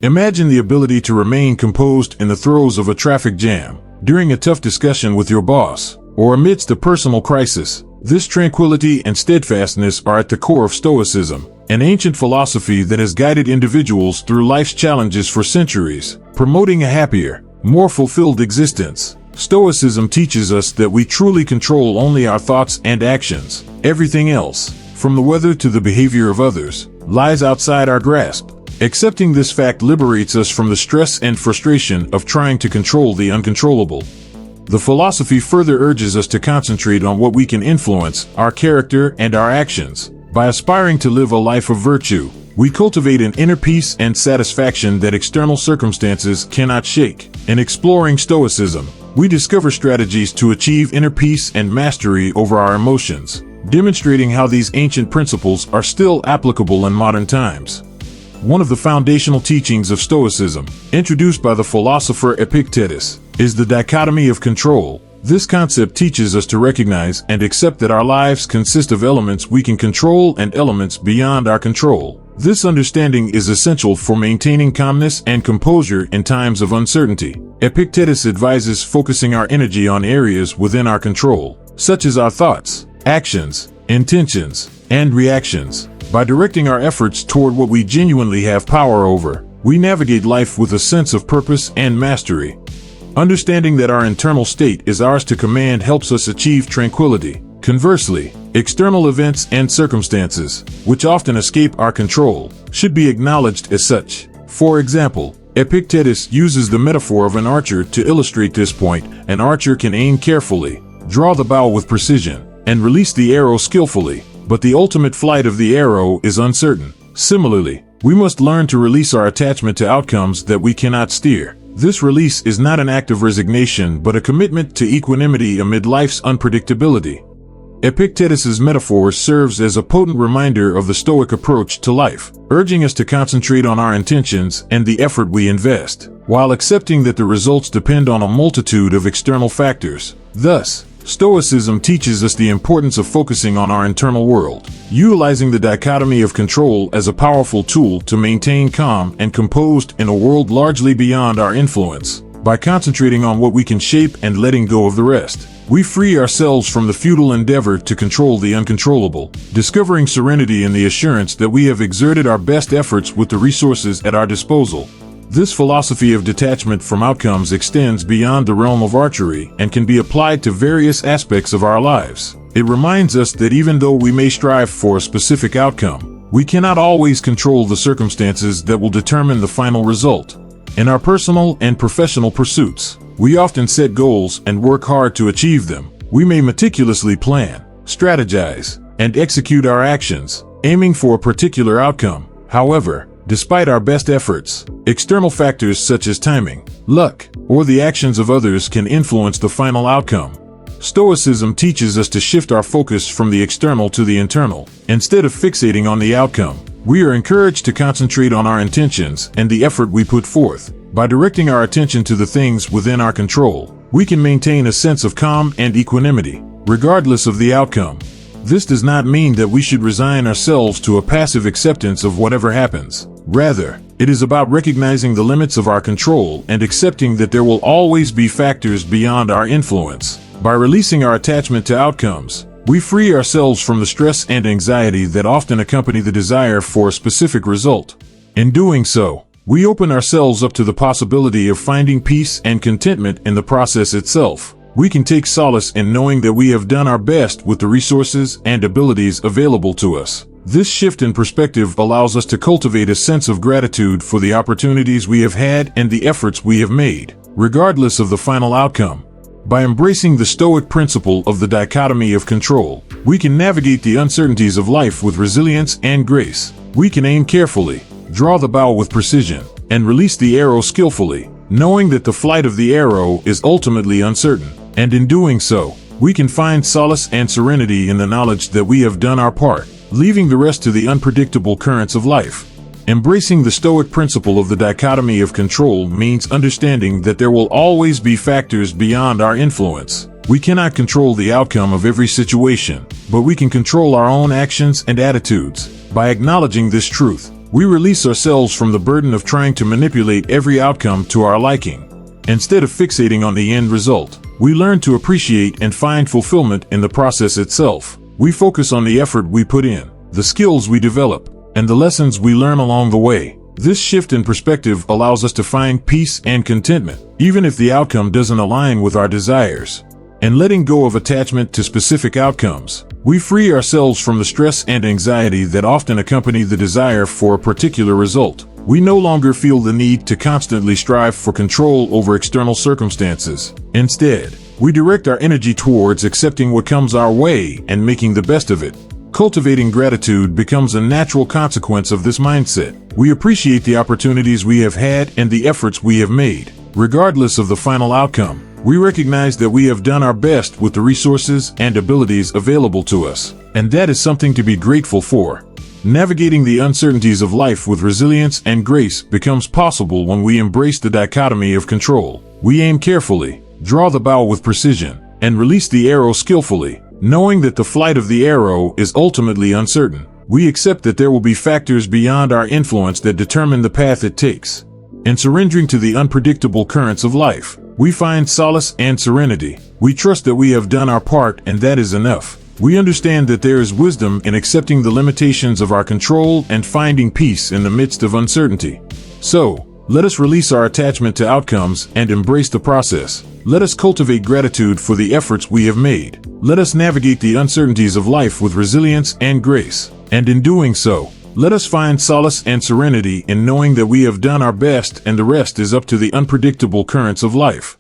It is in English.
Imagine the ability to remain composed in the throes of a traffic jam, during a tough discussion with your boss, or amidst a personal crisis. This tranquility and steadfastness are at the core of Stoicism, an ancient philosophy that has guided individuals through life's challenges for centuries, promoting a happier, more fulfilled existence. Stoicism teaches us that we truly control only our thoughts and actions. Everything else, from the weather to the behavior of others, lies outside our grasp. Accepting this fact liberates us from the stress and frustration of trying to control the uncontrollable. The philosophy further urges us to concentrate on what we can influence, our character and our actions. By aspiring to live a life of virtue, we cultivate an inner peace and satisfaction that external circumstances cannot shake. In exploring Stoicism, we discover strategies to achieve inner peace and mastery over our emotions, demonstrating how these ancient principles are still applicable in modern times. One of the foundational teachings of Stoicism, introduced by the philosopher Epictetus, is the dichotomy of control. This concept teaches us to recognize and accept that our lives consist of elements we can control and elements beyond our control. This understanding is essential for maintaining calmness and composure in times of uncertainty. Epictetus advises focusing our energy on areas within our control, such as our thoughts, actions, intentions, and reactions. By directing our efforts toward what we genuinely have power over, we navigate life with a sense of purpose and mastery. Understanding that our internal state is ours to command helps us achieve tranquility. Conversely, external events and circumstances, which often escape our control, should be acknowledged as such. For example, Epictetus uses the metaphor of an archer to illustrate this point. An archer can aim carefully, draw the bow with precision, and release the arrow skillfully, but the ultimate flight of the arrow is uncertain. Similarly, we must learn to release our attachment to outcomes that we cannot steer. This release is not an act of resignation but a commitment to equanimity amid life's unpredictability. Epictetus's metaphor serves as a potent reminder of the Stoic approach to life, urging us to concentrate on our intentions and the effort we invest, while accepting that the results depend on a multitude of external factors. Thus, Stoicism teaches us the importance of focusing on our internal world, utilizing the dichotomy of control as a powerful tool to maintain calm and composed in a world largely beyond our influence. By concentrating on what we can shape and letting go of the rest, we free ourselves from the futile endeavor to control the uncontrollable, discovering serenity in the assurance that we have exerted our best efforts with the resources at our disposal. This philosophy of detachment from outcomes extends beyond the realm of archery and can be applied to various aspects of our lives. It reminds us that even though we may strive for a specific outcome, we cannot always control the circumstances that will determine the final result. In our personal and professional pursuits, we often set goals and work hard to achieve them. We may meticulously plan, strategize, and execute our actions, aiming for a particular outcome. However, despite our best efforts, external factors such as timing, luck, or the actions of others can influence the final outcome. Stoicism teaches us to shift our focus from the external to the internal. Instead of fixating on the outcome, we are encouraged to concentrate on our intentions and the effort we put forth. By directing our attention to the things within our control, we can maintain a sense of calm and equanimity, regardless of the outcome. This does not mean that we should resign ourselves to a passive acceptance of whatever happens. Rather, it is about recognizing the limits of our control and accepting that there will always be factors beyond our influence. By releasing our attachment to outcomes, we free ourselves from the stress and anxiety that often accompany the desire for a specific result. In doing so, we open ourselves up to the possibility of finding peace and contentment in the process itself. We can take solace in knowing that we have done our best with the resources and abilities available to us. This shift in perspective allows us to cultivate a sense of gratitude for the opportunities we have had and the efforts we have made, regardless of the final outcome. By embracing the Stoic principle of the dichotomy of control, we can navigate the uncertainties of life with resilience and grace. We can aim carefully, draw the bow with precision, and release the arrow skillfully, knowing that the flight of the arrow is ultimately uncertain. And in doing so, we can find solace and serenity in the knowledge that we have done our part, leaving the rest to the unpredictable currents of life. Embracing the Stoic principle of the dichotomy of control means understanding that there will always be factors beyond our influence. We cannot control the outcome of every situation, but we can control our own actions and attitudes. By acknowledging this truth, We release ourselves from the burden of trying to manipulate every outcome to our liking. Instead of fixating on the end result, we learn to appreciate and find fulfillment in the process itself. We focus on the effort we put in, the skills we develop, and the lessons we learn along the way. This shift in perspective allows us to find peace and contentment, even if the outcome doesn't align with our desires. And letting go of attachment to specific outcomes, we free ourselves from the stress and anxiety that often accompany the desire for a particular result. We no longer feel the need to constantly strive for control over external circumstances. Instead, we direct our energy towards accepting what comes our way and making the best of it. Cultivating gratitude becomes a natural consequence of this mindset. We appreciate the opportunities we have had and the efforts we have made. Regardless of the final outcome, we recognize that we have done our best with the resources and abilities available to us, and that is something to be grateful for. Navigating the uncertainties of life with resilience and grace becomes possible when we embrace the dichotomy of control. We aim carefully, draw the bow with precision, and release the arrow skillfully, knowing that the flight of the arrow is ultimately uncertain. We accept that there will be factors beyond our influence that determine the path it takes. In surrendering to the unpredictable currents of life, we find solace and serenity. We trust that we have done our part and that is enough. We understand that there is wisdom in accepting the limitations of our control and finding peace in the midst of uncertainty. So, let us release our attachment to outcomes and embrace the process. Let us cultivate gratitude for the efforts we have made. Let us navigate the uncertainties of life with resilience and grace. And in doing so, let us find solace and serenity in knowing that we have done our best and the rest is up to the unpredictable currents of life.